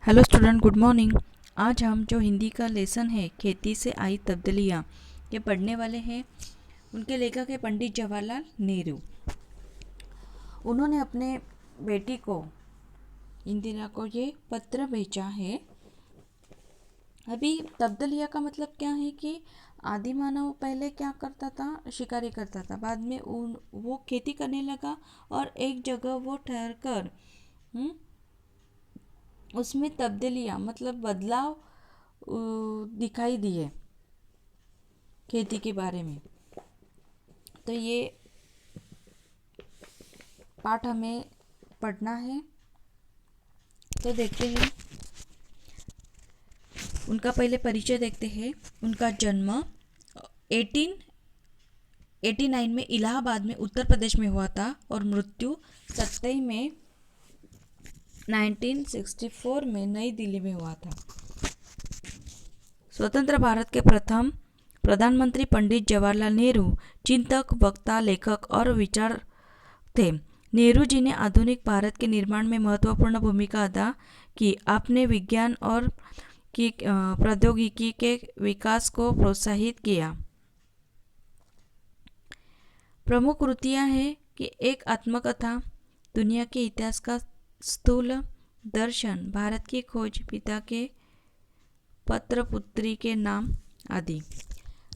Hello student, good morning. आज हम जो हिंदी का लेसन है खेती से आई तब्दीलियाँ ये पढ़ने वाले हैं। उनके लेखक है पंडित जवाहरलाल नेहरू। उन्होंने अपने बेटी को इंदिरा को ये पत्र भेजा है। अभी तब्दीलियाँ का मतलब क्या है कि आदि मानव पहले क्या करता था, शिकारी करता था। बाद में वो खेती करने लगा और एक जगह वो ठहर कर उसमें तब्दीलियाँ मतलब बदलाव दिखाई दिए खेती के बारे में। तो ये पाठ हमें पढ़ना है। तो देखते हैं, उनका पहले परिचय देखते हैं। उनका जन्म 1889 में इलाहाबाद में उत्तर प्रदेश में हुआ था और मृत्यु 27 में 1964 में नई दिल्ली में हुआ था। स्वतंत्र भारत के प्रथम प्रधानमंत्री पंडित जवाहरलाल नेहरू चिंतक, वक्ता, लेखक और विचार थे। नेहरू जी ने आधुनिक भारत के निर्माण में महत्वपूर्ण भूमिका अदा की। आपने विज्ञान और की प्रौद्योगिकी के विकास को प्रोत्साहित किया। प्रमुख कृतियाँ हैं कि एक आत्मकथा, दुनिया के इतिहास का स्थूल दर्शन, भारत की खोज, पिता के पत्र पुत्री के नाम आदि।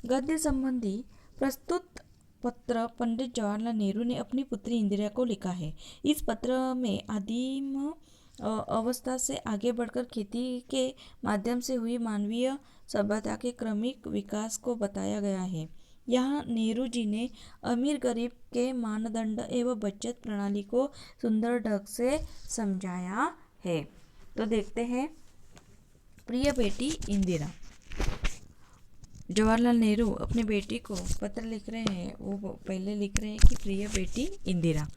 गद्य संबंधी प्रस्तुत पत्र पंडित जवाहरलाल नेहरू ने अपनी पुत्री इंदिरा को लिखा है। इस पत्र में आदिम अवस्था से आगे बढ़कर खेती के माध्यम से हुई मानवीय सभ्यता के क्रमिक विकास को बताया गया है। यहाँ नेहरू जी ने अमीर गरीब के मानदंड एवं बचत प्रणाली को सुंदर ढंग से समझाया है। तो देखते हैं, प्रिय बेटी इंदिरा। जवाहरलाल नेहरू अपनी बेटी को पत्र लिख रहे हैं। वो पहले लिख रहे हैं कि प्रिय बेटी इंदिरा,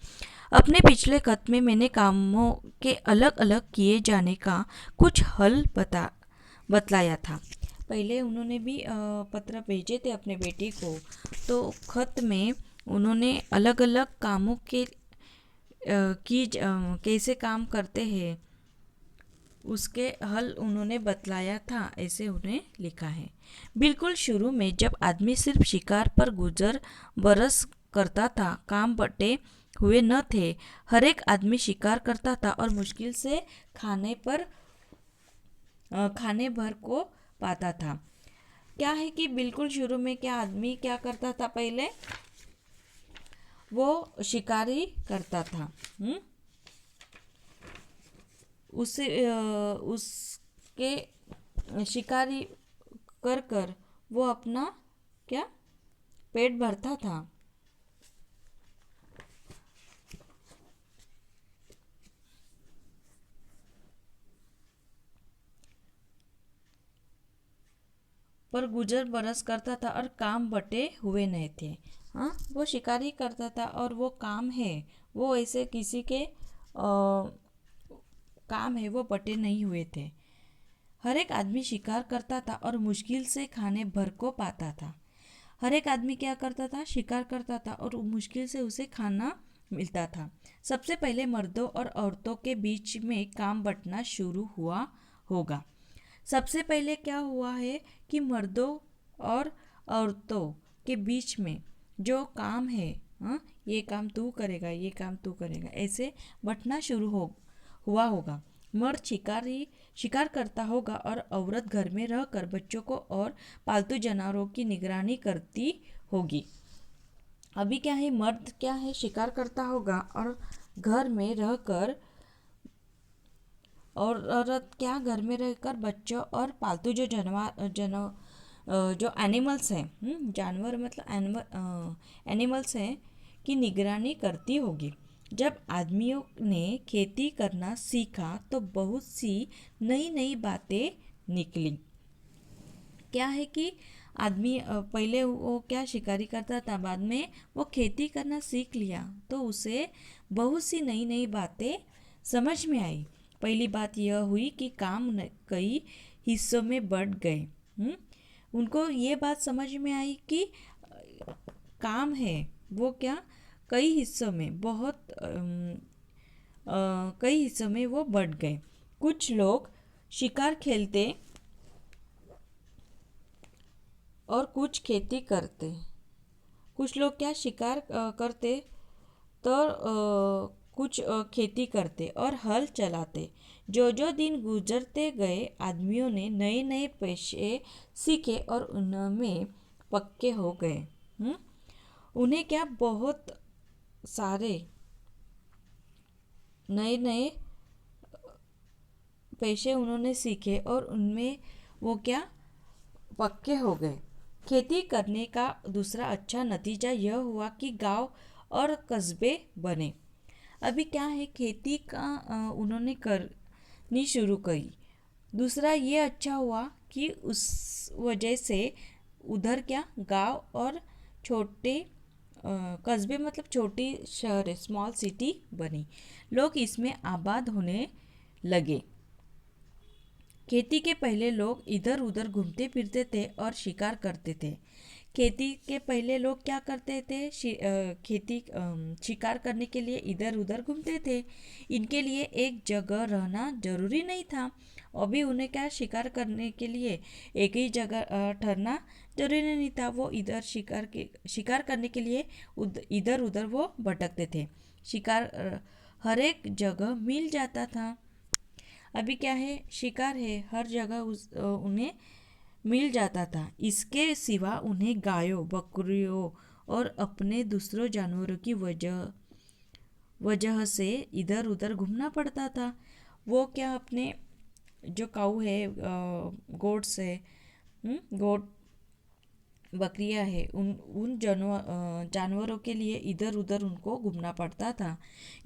अपने पिछले खत में मैंने कामों के अलग अलग किए जाने का कुछ हल बतलाया था। पहले उन्होंने भी पत्र भेजे थे अपने बेटी को, तो खत में उन्होंने अलग अलग कामों के कैसे काम करते हैं उसके हल उन्होंने बतलाया था, ऐसे उन्हें लिखा है। बिल्कुल शुरू में जब आदमी सिर्फ शिकार पर गुजर बरस करता था, काम बटे हुए न थे। हर एक आदमी शिकार करता था और मुश्किल से खाने भर को पाता था। क्या है कि बिल्कुल शुरू में क्या आदमी क्या करता था, पहले वो शिकारी करता था। उसके शिकारी कर कर वो अपना क्या पेट भरता था। पर गुजर बरस करता था और काम बटे हुए नहीं थे। हाँ, वो शिकारी करता था और वो काम है, वो ऐसे किसी के काम है, वो बटे नहीं हुए थे। हर एक आदमी शिकार करता था और मुश्किल से खाने भर को पाता था। हर एक आदमी क्या करता था, शिकार करता था और मुश्किल से उसे खाना मिलता था। सबसे पहले मर्दों और औरतों के बीच में काम बंटना शुरू हुआ होगा। सबसे पहले क्या हुआ है कि मर्दों और औरतों के बीच में जो काम है, हाँ, ये काम तू करेगा, ये काम तू करेगा, ऐसे बंटना हुआ होगा। मर्द शिकार करता होगा और औरत घर में रहकर बच्चों को और पालतू जानवरों की निगरानी करती होगी। अभी क्या है, मर्द क्या है, शिकार करता होगा और घर में रहकर, और औरत क्या घर में रहकर बच्चों और पालतू जो जो एनिमल्स हैं, जानवर मतलब एनिमल्स हैं, की निगरानी करती होगी। जब आदमियों ने खेती करना सीखा तो बहुत सी नई नई बातें निकली। क्या है कि आदमी पहले वो क्या शिकारी करता था, बाद में वो खेती करना सीख लिया तो उसे बहुत सी नई नई बातें समझ में आई। पहली बात यह हुई कि काम कई हिस्सों में बंट गए। उनको ये बात समझ में आई कि काम है वो क्या कई हिस्सों में कई हिस्सों में वो बंट गए। कुछ लोग शिकार खेलते और कुछ खेती करते। कुछ लोग क्या शिकार करते तो कुछ खेती करते और हल चलाते। जो जो दिन गुजरते गए आदमियों ने नए नए पेशे सीखे और उनमें पक्के हो गए। उन्हें क्या बहुत सारे नए नए पेशे उन्होंने सीखे और उनमें वो क्या पक्के हो गए। खेती करने का दूसरा अच्छा नतीजा यह हुआ कि गांव और कस्बे बने। अभी क्या है, खेती का उन्होंने करनी शुरू करी। दूसरा ये अच्छा हुआ कि उस वजह से उधर क्या गांव और छोटे कस्बे मतलब छोटी शहर स्मॉल सिटी बनी। लोग इसमें आबाद होने लगे। खेती के पहले लोग इधर उधर घूमते फिरते थे और शिकार करते थे। खेती के पहले लोग क्या करते थे, शिकार करने के लिए इधर उधर घूमते थे। इनके लिए एक जगह रहना जरूरी नहीं था। अभी उन्हें क्या शिकार करने के लिए एक ही जगह ठहरना जरूरी नहीं था। वो इधर शिकार करने के लिए इधर उधर वो भटकते थे। शिकार हर एक जगह मिल जाता था। अभी क्या है, शिकार है हर जगह उन्हें मिल जाता था। इसके सिवा उन्हें गायों बकरियों और अपने दूसरों जानवरों की वजह से इधर उधर घूमना पड़ता था। वो क्या अपने जो काऊ है गोट्स है, गोट बकरियां है, उन जानवरों के लिए इधर उधर उनको घूमना पड़ता था।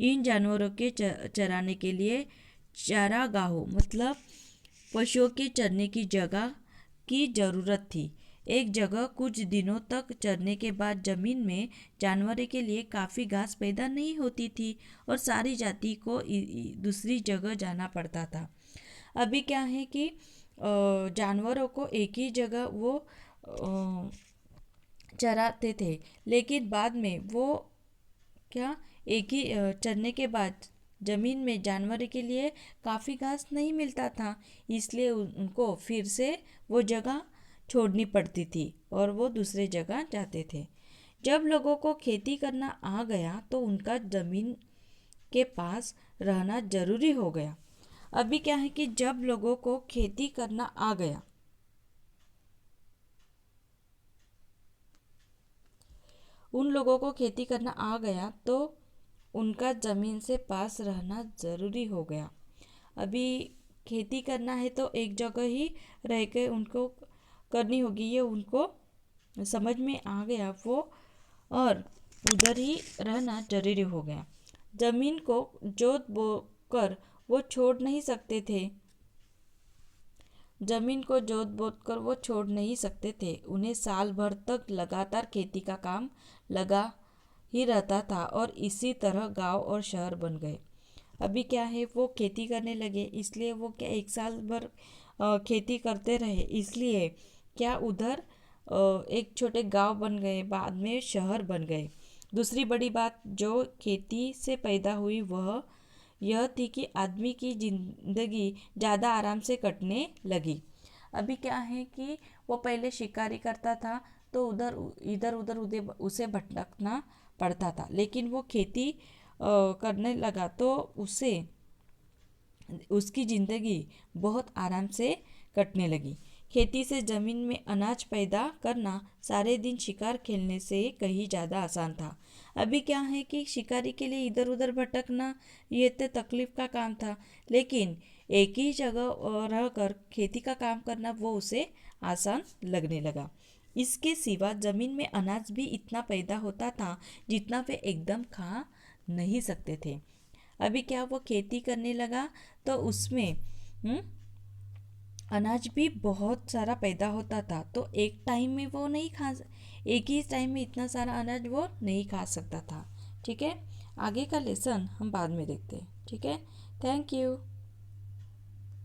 इन जानवरों के चराने के लिए चारागाहों मतलब पशुओं के चरने की जगह की ज़रूरत थी। एक जगह कुछ दिनों तक चरने के बाद जमीन में जानवरों के लिए काफ़ी घास पैदा नहीं होती थी और सारी जाति को दूसरी जगह जाना पड़ता था। अभी क्या है कि जानवरों को एक ही जगह वो चराते थे, लेकिन बाद में वो क्या एक ही चरने के बाद जमीन में जानवर के लिए काफ़ी घास नहीं मिलता था। इसलिए उनको फिर से वो जगह छोड़नी पड़ती थी और वो दूसरे जगह जाते थे। जब लोगों को खेती करना आ गया तो उनका ज़मीन के पास रहना ज़रूरी हो गया। अभी क्या है कि जब लोगों को खेती करना आ गया उन लोगों को खेती करना आ गया तो उनका ज़मीन से पास रहना ज़रूरी हो गया। अभी खेती करना है तो एक जगह ही रह के उनको करनी होगी, ये उनको समझ में आ गया वो, और उधर ही रहना जरूरी हो गया। ज़मीन को जोत बो कर वो छोड़ नहीं सकते थे। जमीन को जोत बोत कर वो छोड़ नहीं सकते थे। उन्हें साल भर तक लगातार खेती का काम लगा ही रहता था और इसी तरह गांव और शहर बन गए। अभी क्या है, वो खेती करने लगे, इसलिए वो क्या एक साल भर खेती करते रहे, इसलिए क्या उधर एक छोटे गांव बन गए, बाद में शहर बन गए। दूसरी बड़ी बात जो खेती से पैदा हुई वह यह थी कि आदमी की जिंदगी ज़्यादा आराम से कटने लगी। अभी क्या है कि वो पहले शिकारी करता था तो इधर उधर उसे भटकना पड़ता था, लेकिन वो खेती करने लगा तो उसकी ज़िंदगी बहुत आराम से कटने लगी। खेती से ज़मीन में अनाज पैदा करना सारे दिन शिकार खेलने से कहीं ज़्यादा आसान था। अभी क्या है कि शिकारी के लिए इधर उधर भटकना ये तो तकलीफ का काम था, लेकिन एक ही जगह रहकर खेती का काम करना वो उसे आसान लगने लगा। इसके सिवा ज़मीन में अनाज भी इतना पैदा होता था जितना वे एकदम खा नहीं सकते थे। अभी क्या वो खेती करने लगा तो उसमें अनाज भी बहुत सारा पैदा होता था, तो एक ही टाइम में इतना सारा अनाज वो नहीं खा सकता था। ठीक है, आगे का लेसन हम बाद में देखते हैं। ठीक है, थैंक यू।